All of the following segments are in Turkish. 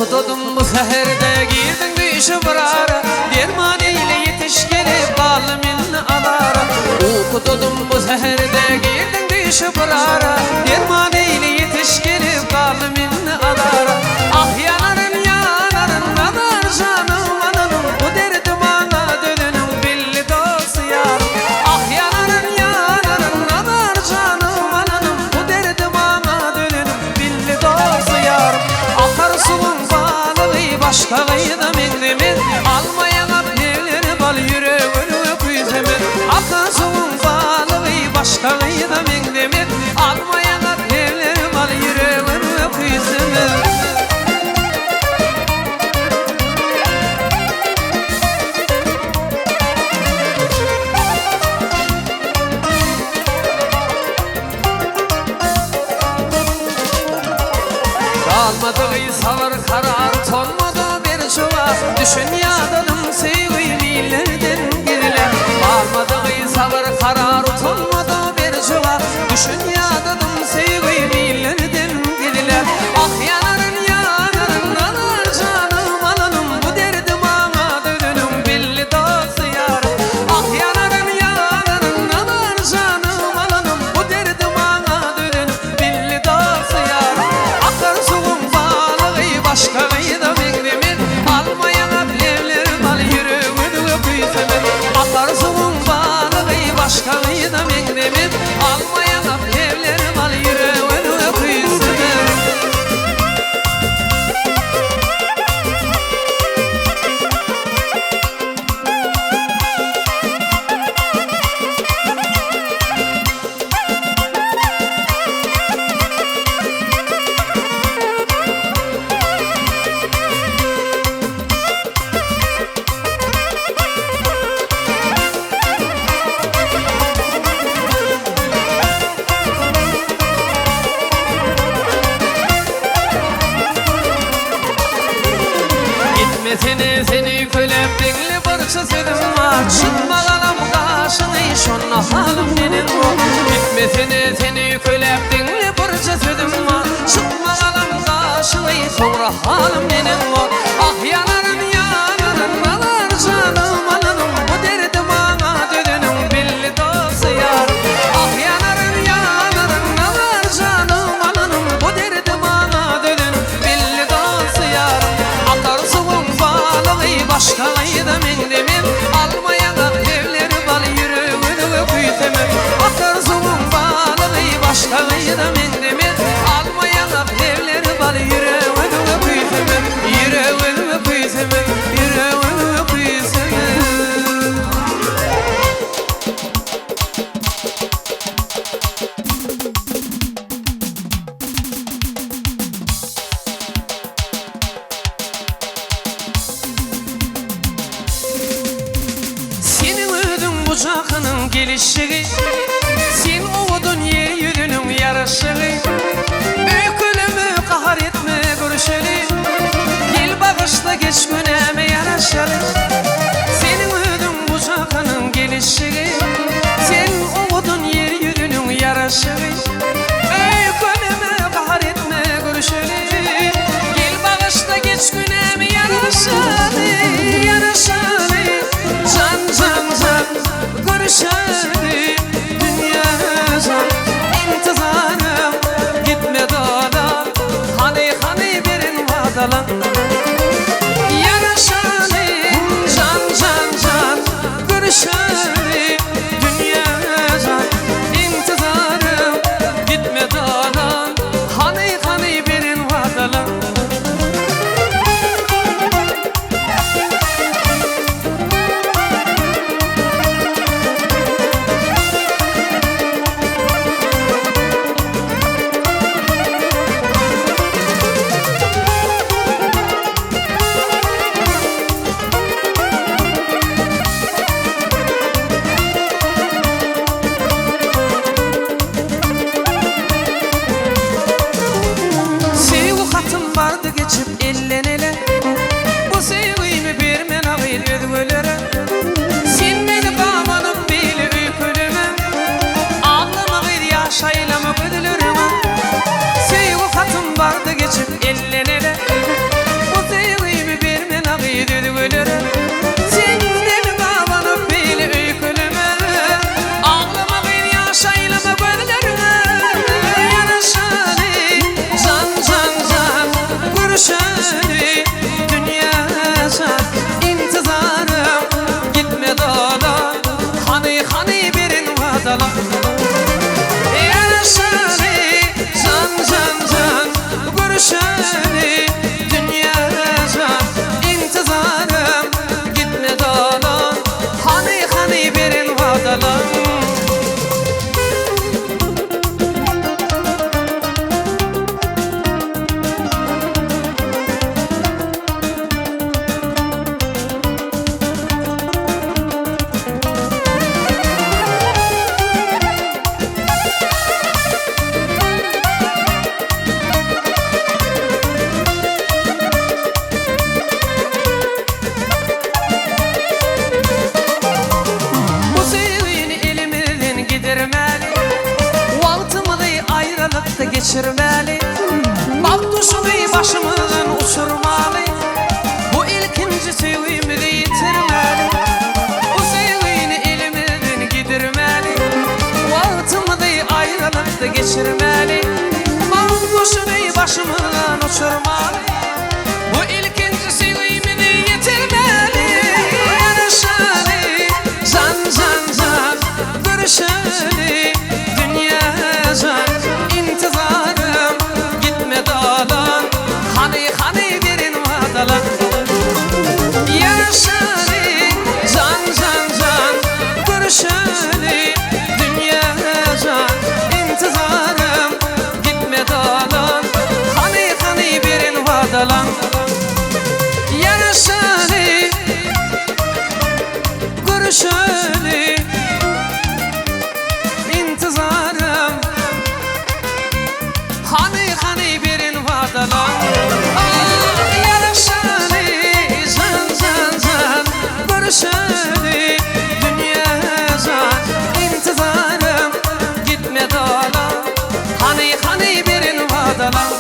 Okudum bu seherde girdin düşü burara, derman eyle yetiş gelip balımın alara. Okudum bu seherde girdin düşü burara, derman eyle yetiş gelip balımın alara. Ah yanarın yanarın anar canım ananım, bu derdim ana dönünüm billi dostu yarım. Ah yanarın yanarın anar canım ananım, bu derdim ana dönünüm billi dostu yarım. Akar suyun balığı başka kıyıda mendemen, almayana evleri bal yüreğini öpüzemen. Akar suyun balığı başka kıyıda mendemen, almayana evleri bal yüreğini öpüzemen. Kalmadığı savar karar tonmadı bir çuva, düşün yadadım sevgililerden geriler. Kalmadığı savar karar tonmadı bir çuva, düşün yadadım sevgililerden geriler. Ah yanarın yanarın anar canım ananım, bu derdim ana dönünüm belli dostu yarım. Ah yanarın yanarın anar canım ananım, bu derdim ana dönünüm belli dostu yarım. Akar suyun balığı başka kıyıda beklemin, almayana evleri bal yüreğini öpüzemen. Akar suyun balığı başka kıyıda beklemin, almayana evleri bal yüreğini öpüzemen. Seni kölep dengli barışa sedim var, çıkma kalam karşını şonna halim benim var. Gitmesene seni kölep dengli barışa sedim var, çıkma kalam karşını sonra halim benim var. Ah yanarın yanarın anar canım ananım, bu derdim ana dönünüm belli dostu yarım. Ah yanarın yanarın anar canım ananım, bu derdim ana dönünüm belli dostu yarım. Akar suyun balığı başka kıyıda mendemen, almayana evleri bal yüreğini öpüzemen. Akar suyun balığı başka kıyıda mendemen, almayana evleri bal yüreğini öpüzemen. Yüreğini öpüzemen, yüreğini öpüzemen. Senin ödün bucağının gelişi, sen oğudun yer yüzünün yarışı. Öykülümü kahar etme görüşeli, gel bağışla geç güneme yaraşalı. Senin ödün bucağının gelişi, sen oğudun yer yüzünün yarışı. Öykülümü kahar etme görüşeli, gel bağışla geç güneme yaraşalı. Yaraşalı can can can görüşeli, dünya can intizarım gitme dağlar, hani hani birin vadalan. Yaraşalı can can can görüşeli, dünya can intizarım gitme dağlar, hani hani birin vadalan. Vardı geçip ellenele, bu sevgimi bir men ağır ödgölere. Sen beni bağmanım bile öykülüme, ağlama bir yaşaylama ödülürüme. Sevgi katım vardı geçip ellenele, bu geçirmeli. Bak duşunu başımdan uçurmalı. Bu ilkinci sevgimizi yitirmeli. Bu sevgini elimizden gidirmeli. Vaktimizi ayrılıkta geçirmeli. Bak duşunu başımdan uçurmalı. Bu ilkinci sevgimizi yitirmeli. Yarışalı, can can can, görüşeli, dünya can. İntizarım gitme dağlan, hani verin vadalan. Yarışalı, can can can, görüşeli, dünya can. İntizarım gitme dağlan, hani verin vadalan. Yarışalı, görüşeli, intizarım hani verin vadalan. Yarışalı, can can can, görüşeli, dünya can. İntizarım gitme dağlan, hani verin vadalan.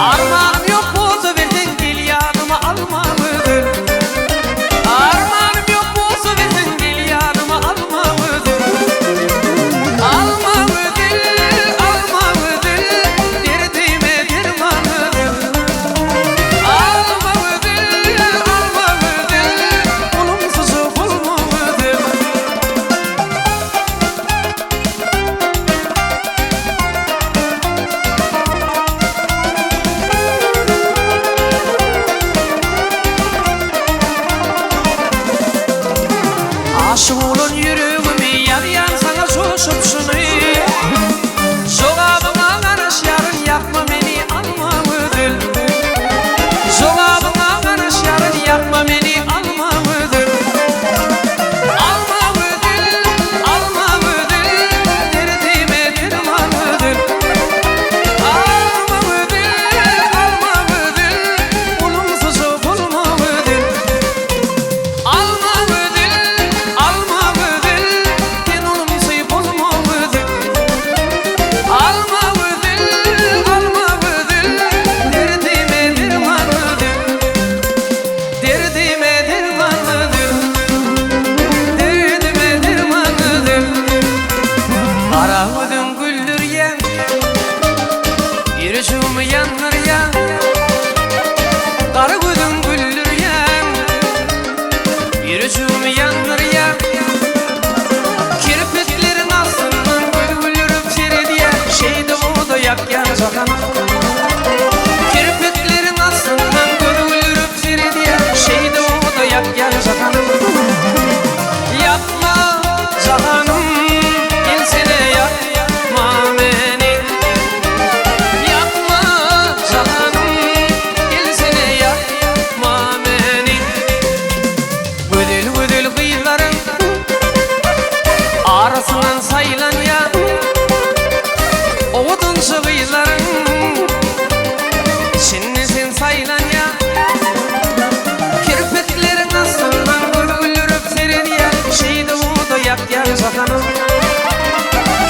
Armağanım yok olsa verdin, gel yanıma alma mıdır? Armağanım yok olsa verdin, gel yanıma alma mıdır? Alma mıdır, alma mıdır, derdime dermanıdır. Alma mıdır, alma mıdır, olumsuzu bulma mıdır? Aşık olun yüreğimi yar yar sana coşup şunu. Jogabına karış yarın yakma beni alma mıdır? Jogabına karış yarın yakma beni alma mıdır? Alma mıdır, alma mıdır, derdime dermanıdır. Alma mıdır, alma mıdır, olumsuzu bulma mıdır? Alma mıdır, alma mıdır, ten olumsuyu bulma mıdır? Alma mıdır, alma mıdır, derdime dermanıdır. Derdime dermanıdır, derdime dermanıdır. Kara ödün güldür yan, yüreğimi yanır yan. Kara ödün güldür yan, yüreğimi yanır yan. Kirpiklerin altından gülürüp seridiye, şeyde o da yak yanacak. Kirpiklerin altından gülürüp seridiye, şeyde o da yak yanacak. Yapma canım, gelsene yapma beni. Yapma canım, gelsene yapma beni. Güdül güdül kıyıların arasından sayılan ya, oduncu kıyıların içinde sen sayılan ya. Kirpiklerin aslından gülürüp serin ya, şeyde o da yak yanacak hanım.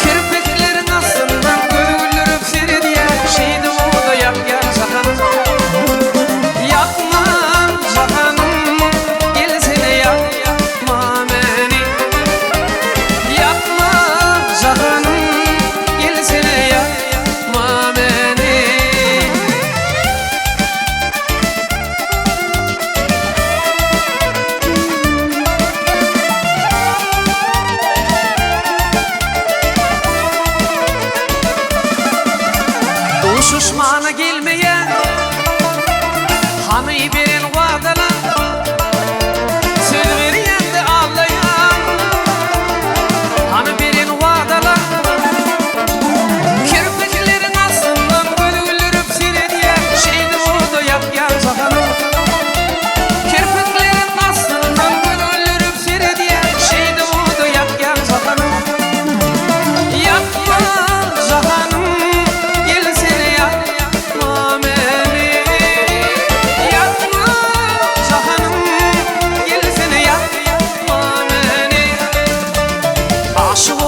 Kirpiklerin aslından gülürüp serin ya, şeyde o da yak yanacak hanım. Yakma canım, gelsene yapma beni. Yakma gelmeyen Hani birin vadalan Söz veriyen de ağlayan Hani birin vadalan Kirpiklerin aslından gülülürüp sirediye Şeydi o da yapyan zahanım Kirpiklerin aslından gülülürüp sirediye Şeydi o da yapyan zahanım Yapma zahanım Gel seni yapma beni Yapma zahanım Gel seni yapma beni Aşık